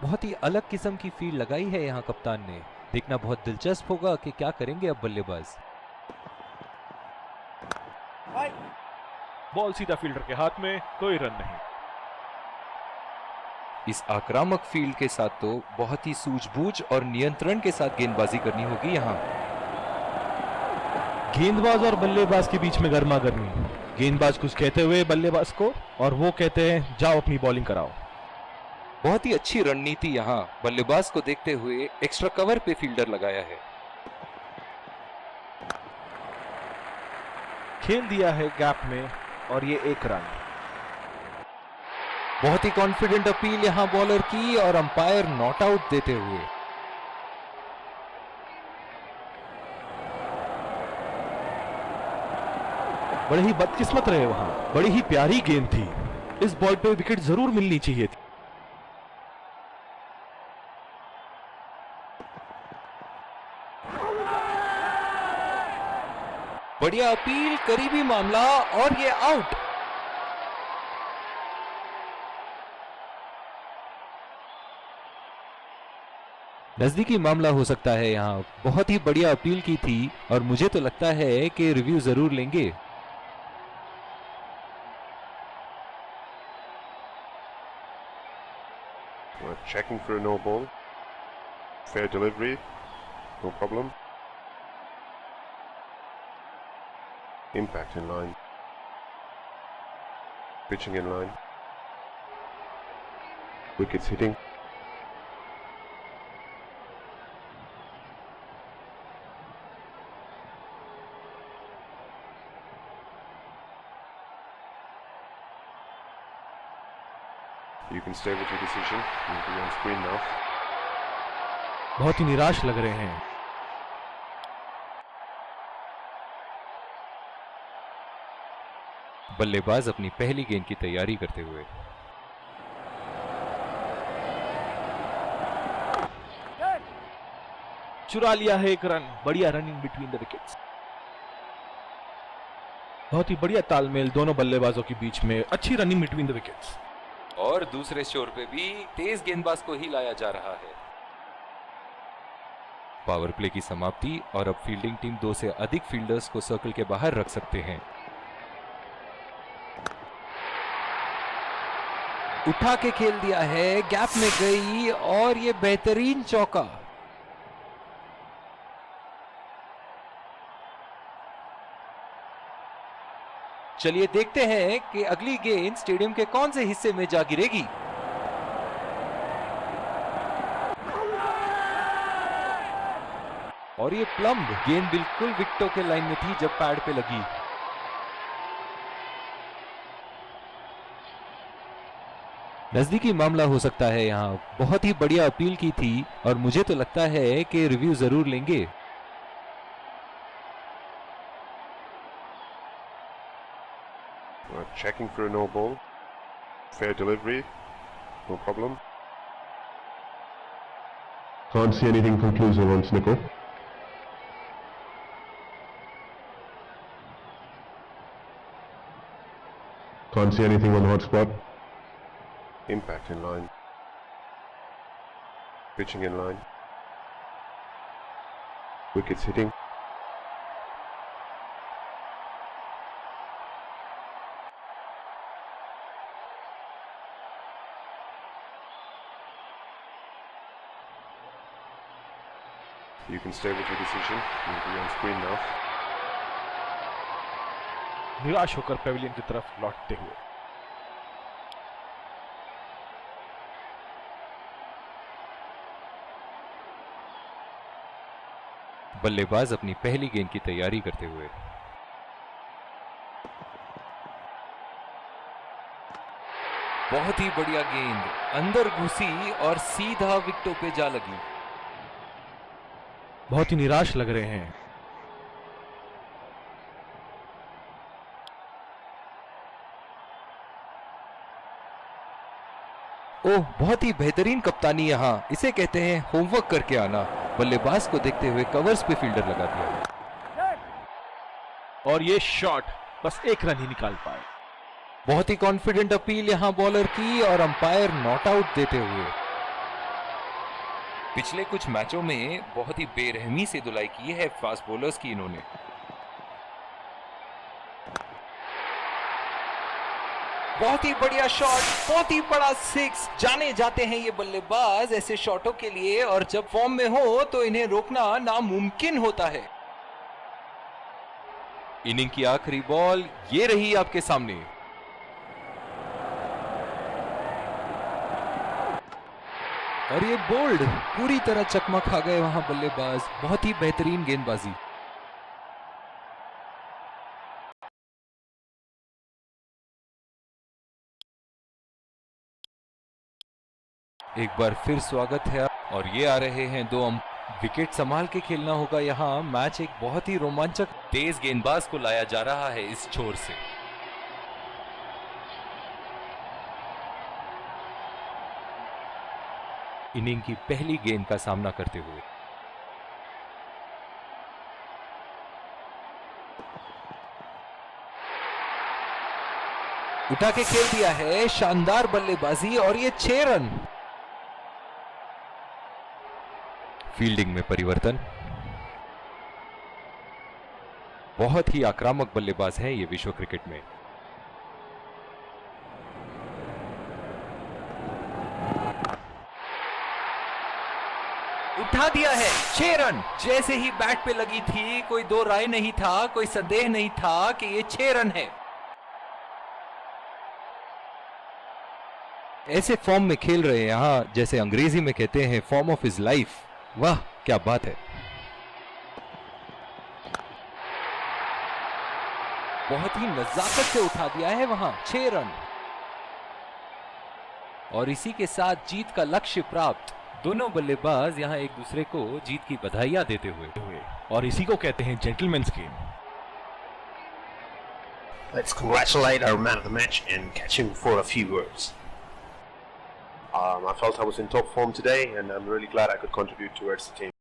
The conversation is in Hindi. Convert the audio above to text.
बहुत ही अलग किस्म की फील्ड लगाई है यहाँ कप्तान ने। देखना बहुत दिलचस्प होगा कि क्या करेंगे अब बल्लेबाज। बॉल सीधा फील्डर के हाथ में, कोई रन नहीं। इस आक्रामक फील्ड के साथ तो बहुत ही सूझबूझ और नियंत्रण के साथ गेंदबाजी करनी होगी यहाँ। गेंदबाज और बल्लेबाज के बीच में गर्मा गर्मी। गेंदबाज कुछ कहते हुए बल्लेबाज को, और वो कहते हैं जाओ अपनी बॉलिंग कराओ। बहुत ही अच्छी रणनीति यहाँ बल्लेबाज को देखते हुए एक्स्ट्रा कवर पे फील्डर लगाया है। खेल दिया है गैप में और ये 1 रन। बहुत ही कॉन्फिडेंट अपील यहाँ बॉलर की और अंपायर नॉट आउट देते हुए। बड़े ही बदकिस्मत रहे वहां, बड़ी ही प्यारी गेंद थी। इस बॉल पे विकेट जरूर मिलनी चाहिए थी। बढ़िया अपील, करीबी मामला और ये आउट। नजदीकी मामला हो सकता है यहाँ। बहुत ही बढ़िया अपील की थी और मुझे तो लगता है कि रिव्यू जरूर लेंगे। We're checking for a no ball. Fair delivery, no problem. Impact in line. Pitching in line. Wickets hitting. You can stay with your decision. You'll be on screen now. बहुत ही निराश लग रहे हैं। बल्लेबाज अपनी पहली गेंद की तैयारी करते हुए। चुरा लिया है 1 रन। बढ़िया रनिंग बिटवीन द विकेट्स। बहुत ही बढ़िया तालमेल दोनों बल्लेबाजों के बीच में। अच्छी रनिंग बिटवीन द विकेट्स। और दूसरे शोर पे भी तेज गेंदबाज को ही लाया जा रहा है। पावर प्ले की समाप्ति और अब फील्डिंग टीम 2 से अधिक फील्डर्स को सर्कल के बाहर रख सकते हैं। उठा के खेल दिया है, गैप में गई और ये बेहतरीन चौका। चलिए देखते हैं कि अगली गेंद स्टेडियम के कौन से हिस्से में जा गिरेगी। और ये प्लम्ब गेंद बिल्कुल विकेटों के लाइन में थी जब पैड पे लगी। नजदीकी मामला हो सकता है यहाँ। बहुत ही बढ़िया अपील की थी और मुझे तो लगता है कि रिव्यू जरूर लेंगे। We're checking for a no ball. Fair delivery, no problem. Can't see anything conclusive on Snickle. Can't see anything on hot spot. Impact in line. Pitching in line. Wickets hitting. You can stay with your decision. You'll be on screen now. निराश होकर पेविलियन की तरफ लौटते हुए। बल्लेबाज अपनी पहली गेंद की तैयारी करते हुए। बहुत ही बढ़िया गेंद अंदर घुसी और सीधा विकेटों पे जा लगी। बहुत ही निराश लग रहे हैं। ओह, बहुत ही बेहतरीन कप्तानी यहाँ। इसे कहते हैं होमवर्क करके आना। बल्लेबाज को देखते हुए कवर्स पे फील्डर लगा दिया और ये शॉट बस 1 रन ही निकाल पाए। बहुत ही कॉन्फिडेंट अपील यहाँ बॉलर की और अंपायर नॉट आउट देते हुए। पिछले कुछ मैचों में बहुत ही बेरहमी से धुलाई की है फास्ट बॉलर्स की इन्होंने। बहुत ही बढ़िया शॉट, बहुत ही बड़ा सिक्स। जाने जाते हैं ये बल्लेबाज ऐसे शॉटों के लिए, और जब फॉर्म में हो तो इन्हें रोकना नामुमकिन होता है। इनिंग की आखिरी बॉल ये रही आपके सामने। और ये बोल्ड, पूरी तरह चकमा खा गए वहां बल्लेबाज। बहुत ही बेहतरीन गेंदबाजी। एक बार फिर स्वागत है, और ये आ रहे हैं दो विकेट संभाल के खेलना होगा यहाँ। मैच एक बहुत ही रोमांचक, तेज गेंदबाज को लाया जा रहा है इस छोर से। इनिंग की पहली गेंद का सामना करते हुए उठा के खेल दिया है, शानदार बल्लेबाजी, और ये 6 रन। फील्डिंग में परिवर्तन। बहुत ही आक्रामक बल्लेबाज है ये विश्व क्रिकेट में। उठा दिया है, 6 रन। जैसे ही बैट पे लगी थी, कोई दो राय नहीं था, कोई संदेह नहीं था कि ये 6 रन है। ऐसे फॉर्म में खेल रहे हैं यहां, जैसे अंग्रेजी में कहते हैं फॉर्म ऑफ हिज लाइफ। वाह क्या बात है। बहुत ही नजाकत से उठा दिया है वहां, 6 रन। और इसी के साथ जीत का लक्ष्य प्राप्त। दोनों बल्लेबाज यहां एक दूसरे को जीत की बधाइयां देते हुए, और इसी को कहते हैं gentleman's game. Let's congratulate our man of the match and catch him for a few words. I felt I was in top form today, and I'm really glad I could contribute towards the team.